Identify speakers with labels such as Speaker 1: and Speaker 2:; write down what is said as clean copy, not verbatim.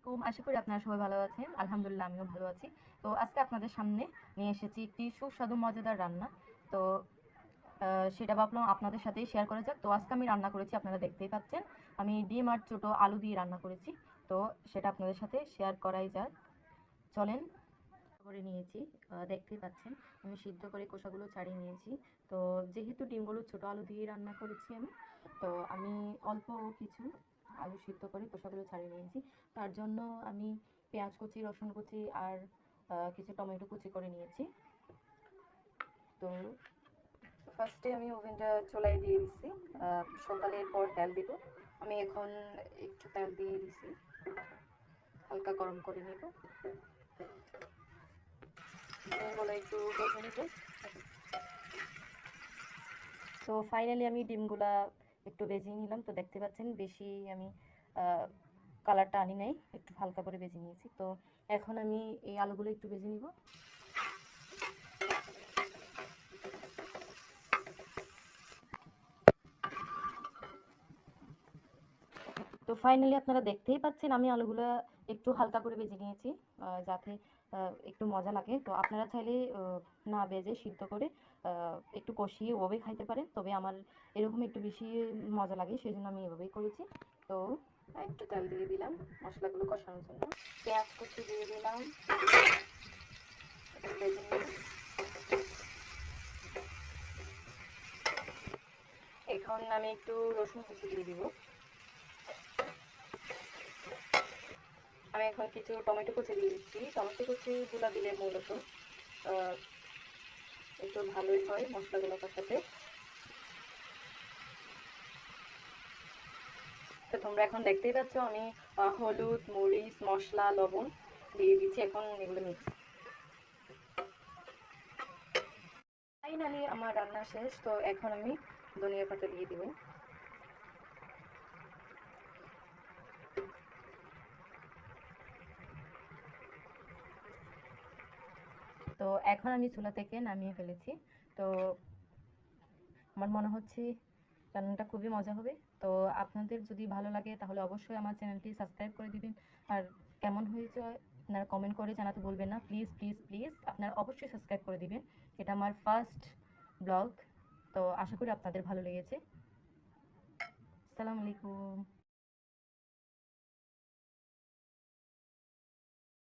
Speaker 1: আলাইকুম। আশা করি আপনারা সবাই ভালো আছেন। আলহামদুলিল্লাহ আমিও ভালো আছি। তো আজকে আপনাদের সামনে নিয়ে এসেছি একটি সুস্বাদু মজাদার রান্না। তো সেটা ভাবলাম আপনাদের সাথেই শেয়ার করা যাক। তো আজকে আমি রান্না করেছি, আপনারা দেখতেই পাচ্ছেন। আমি ডিম আর ছোট আলু দিয়ে রান্না করেছি। তো সেটা আপনাদের সাথে শেয়ার করাই যাক। চলেন। করে নিয়েছি, দেখতেই পাচ্ছেন আমি সিদ্ধ করে খোসাগুলো ছাড়িয়ে নিয়েছি। তো যেহেতু ডিমগুলো ছোট আলু দিয়ে রান্না করেছি আমি অল্প কিছু আলু সিদ্ধ করে খোসাগুলো ছাড়িয়ে নিয়েছি। তার জন্য আমি পেঁয়াজ কুচি, রসুন কুচি আর কিছু টমেটো কুচি করে নিয়েছি। তো ফার্স্টে আমি ওভেনটা চুলায় দিয়ে দিচ্ছি। সকালের পর তেল দিব। আমি এখন একটু তেল দিয়ে দিছি, হালকা গরম করে নেব। ডিমগুলো একটু ভেজে নেব। তো ফাইনালি আমি ডিমগুলা একটু ভেজে নিলাম। তো দেখতে পাচ্ছেন বেশি আমি কালারটা আনি নাই, একটু হালকা করে ভেজে নিয়েছি। তো এখন আমি এই আলুগুলো একটু ভেজে নিব। তো ফাইনালি আপনারা দেখতেই পাচ্ছেন আমি আলুগুলো একটু হালকা করে ভেজে নিয়েছি, যাতে একটু মজা লাগে। তো আপনারা চাইলে না ভেজে সিদ্ধ করে একটু কষিয়ে ওভাবে খাইতে পারেন, তবে আমার এরকম একটু বেশি মজা লাগে, সেই জন্য আমি এভাবেই করেছি। তো একটু তেল দিয়ে দিলাম মশলাগুলো কষানোর জন্য, পেঁয়াজ কুচি দিয়ে দিলাম, ভেজে নিয়ে এখন আমি একটু রসুন কুচি দিয়ে দিব। আমি এখন কিছু টমেটো কুচি দিয়ে দিচ্ছি। টমেটো কুচিগুলো দিলে মূলত একটু ভালোই হয় মশলাগুলোর সাথে। তো তোমরা এখন দেখতেই পাচ্ছ আমি হলুদ, মরিচ, মশলা, লবণ দিয়ে দিচ্ছি। এখন এগুলো মিক্স। ফাইনালি আমার রান্না শেষ। তো এখন আমি ধনিয়া পাতা দিয়ে দিব। তো এখন আমি চুলা থেকে নামিয়ে ফেলেছি। তো আমার মনে হচ্ছে রান্নাটা খুবই মজা হবে। তো আপনাদের যদি ভালো লাগে তাহলে অবশ্যই আমার চ্যানেলটি সাবস্ক্রাইব করে দিবেন। আর কেমন হয়েছে আপনারা কমেন্ট করে জানাতে বলবেন না। প্লিজ প্লিজ প্লিজ আপনারা অবশ্যই সাবস্ক্রাইব করে দিবেন। এটা আমার ফার্স্ট ব্লগ। তো আশা করি আপনাদের ভালো লেগেছে। আসসালামু আলাইকুম।